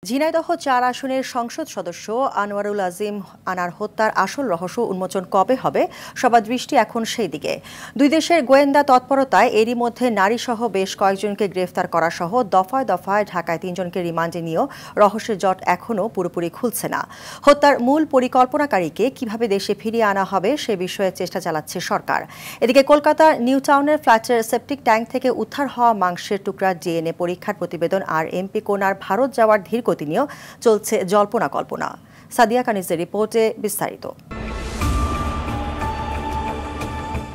ঝিনাইদহ ৪ আসনের সংসদ সদস্য আনোয়ারুল আজিম আনার হত্যার আসল রহস্য উন্মোচন কবে হবে সবার দৃষ্টি এখন সেই দিকে। দুই দেশের গোয়েন্দা তৎপরতায় এরই মধ্যে নারীসহ বেশ কয়েকজনকে গ্রেফতার করা সহ দফায় দফায় ঢাকায় ৩ জনকে রিমান্ডে নিয়েও রহস্যের জট এখনও পুরোপুরি খুলছে না। হত্যার মূল পরিকল্পনাকারীকে কিভাবে দেশে ফিরিয়ে আনা হবে সে বিষয়ে চেষ্টা চালাচ্ছে সরকার। এদিকে কলকাতার নিউ টাউনের ফ্ল্যাটের সেপটিক ট্যাঙ্ক থেকে উদ্ধার হওয়া মাংসের টুকরা ডিএনএ পরীক্ষার প্রতিবেদন আর এমপি কোনার ভারত যাওয়ার ধীরগতি নিয়েও চলছে জল্পনা কল্পনা। সাদিয়া কানিজের রিপোর্টে বিস্তারিত।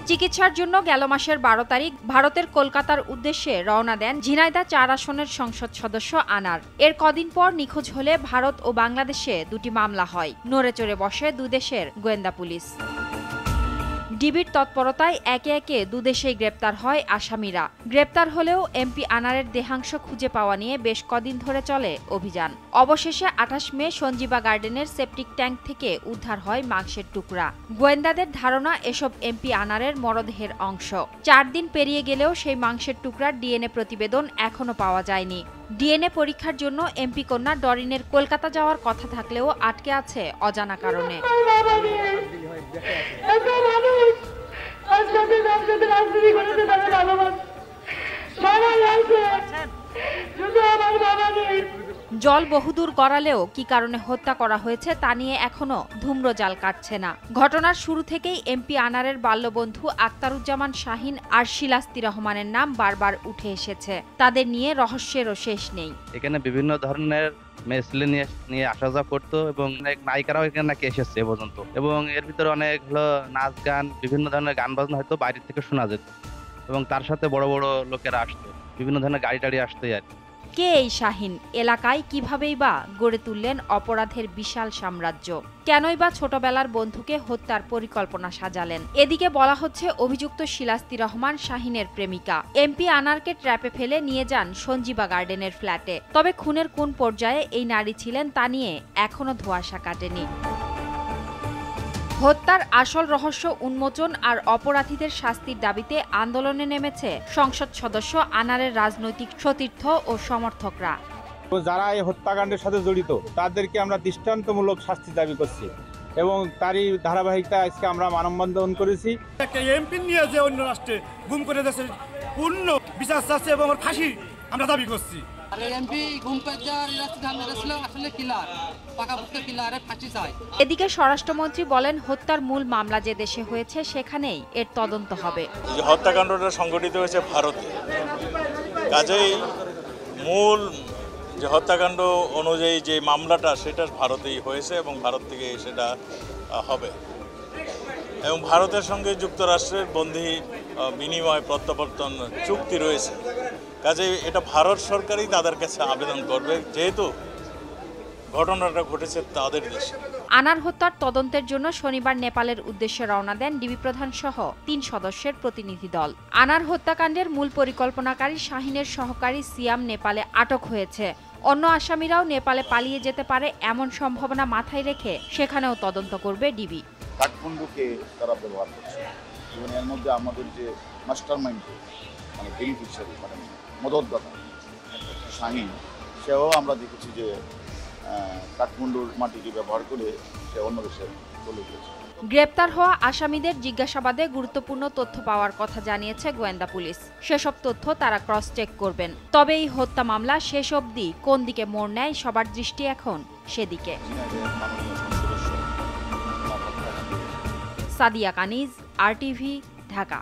চিকিৎসার জন্য গেল মাসের ১২ তারিখ ভারতের কলকাতার উদ্দেশ্যে রওনা দেন ঝিনাইদহ ৪ আসনের সংসদ সদস্য আনার। এর কদিন পর নিখোঁজ হলে ভারত ও বাংলাদেশে দুটি মামলা হয়। নড়ে চড়ে বসে দুই দেশের গোয়েন্দা পুলিশ। ডিবির তৎপরতায় একে একে দুদেশেই গ্রেপ্তার হয় আসামিরা। গ্রেপ্তার হলেও এমপি আনারের দেহাংশ খুঁজে পাওয়া নিয়ে বেশ কদিন ধরে চলে অভিযান। অবশেষে ২৮ মে সঞ্জীবা গার্ডেনের সেপটিক ট্যাঙ্ক থেকে উদ্ধার হয় মাংসের টুকরা। গোয়েন্দাদের ধারণা এসব এমপি আনারের মরদেহের অংশ। ৪ দিন পেরিয়ে গেলেও সেই মাংসের টুকরার ডিএনএ প্রতিবেদন এখনো পাওয়া যায়নি। ডিএনএ পরীক্ষার জন্য এমপি কন্যা ডরিনের কলকাতা যাওয়ার কথা থাকলেও আটকে আছে অজানা কারণে। জল বহুদূর গড়ালেও কি কারণে হত্যা করা হয়েছে তা নিয়ে এখনো ধূম্রজাল কাটছে না। ঘটনার শুরু থেকেই এমপি আনারের বাল্যবন্ধু আক্তারুজ্জামান শাহিন আর শিলাস্তি রহমানের নাম বারবার উঠে এসেছে। তাদের নিয়ে রহস্যেরও শেষ নেই। এখানে বিভিন্ন ধরনের মেসলে নিয়ে আসা যাওয়া করতো এবং অনেক নায়িকারাও এখানে নাকি এসেছে এ পর্যন্ত, এবং এর ভিতরে অনেক নাচ গান বিভিন্ন ধরনের গান বাজনা হয়তো বাইরে থেকে শোনা যেত এবং তার সাথে বড় বড় লোকেরা আসতো, বিভিন্ন ধরনের গাড়ি টাড়ি আসতো। আর কে এই শাহিন? এলাকায় কিভাবেই বা গড়ে তুললেন অপরাধের বিশাল সাম্রাজ্য? কেনই বা ছোটবেলার বন্ধুকে হত্যার পরিকল্পনা সাজালেন? এদিকে বলা হচ্ছে অভিযুক্ত শিলাস্তি রহমান শাহিনের প্রেমিকা। এমপি আনারকে ট্র্যাপে ফেলে নিয়ে যান সঞ্জীবা গার্ডেনের ফ্ল্যাটে। তবে খুনের কোন পর্যায়ে এই নারী ছিলেন তা নিয়ে এখনো ধোঁয়াশা কাটেনি। হত্যার আসল রহস্য উন্মোচন আর অপরাধীদের শাস্তির দাবিতে আন্দোলনে নেমেছে সংসদ সদস্য আনারের রাজনৈতিক সতীর্থ ও সমর্থকরা। যারা এই হত্যাকাণ্ডের সাথে জড়িত তাদেরকে আমরা দৃষ্টান্তমূলক শাস্তি দাবি করছি এবং তারই ধারাবাহিকতা আজকে আমরা মানববন্ধন করেছি। এমপি নিয়ে যে অন্য রাষ্ট্রে গুম করে দেশের পূর্ণ বিচার চাচ্ছে এবং ফাঁসি আমরা দাবি করছি। এদিকে স্বরাষ্ট্রমন্ত্রী বলেন, হত্যার মূল মামলা যে দেশে হয়েছে সেখানেই এর তদন্ত হবে। হত্যাকাণ্ডটা সংঘটিত হয়েছে ভারতে, কাজেই মূল যে হত্যাকাণ্ড অনুযায়ী যে মামলাটা সেটা ভারতেই হয়েছে এবং ভারত থেকে সেটা হবে এবং ভারতের সঙ্গে যুক্তরাষ্ট্রের বন্দি বিনিময় প্রত্যাবর্তন চুক্তি রয়েছে। কাজেই এটা ভারত সরকারই তাদের কাছে আবেদন করবে, যেহেতু ঘটনাটা ঘটেছে তাদের দেশে। আনার হত্যার তদন্তের জন্য শনিবার নেপালের উদ্দেশ্যে রওনা দেন ডিবি প্রধান সহ ৩ সদস্যের প্রতিনিধি দল। আনার হত্যাকাণ্ডের মূল পরিকল্পনাকারী শাহিনের সহকারী সিয়াম নেপালে আটক হয়েছে। অন্য আসামিরাও নেপালে পালিয়ে যেতে পারে এমন সম্ভাবনা মাথায় রেখে সেখানেও তদন্ত করবে ডিবি। কাঠমান্ডুকে তারা ব্যবহার করছে এবং এর মধ্যে আমাদের যে মাস্টার মাইন্ড মানে বেনিফিশিয়ারি মানে মদতদাতা শাহিন, সেও আমরা দেখেছি যে কাঠমান্ডুর মাটিকে ব্যবহার করে সে অন্য দেশে চলে গেছে। গ্রেপ্তার হওয়া আসামিদের জিজ্ঞাসাবাদে গুরুত্বপূর্ণ তথ্য পাওয়ার কথা জানিয়েছে গোয়েন্দা পুলিশ। সেসব তথ্য তারা ক্রস চেক করবেন। তবে এই হত্যা মামলা শেষ অবধি কোন দিকে মোড় নেয় সবার দৃষ্টি এখন সেদিকে। সাদিয়া কানিজ, RTV, ঢাকা।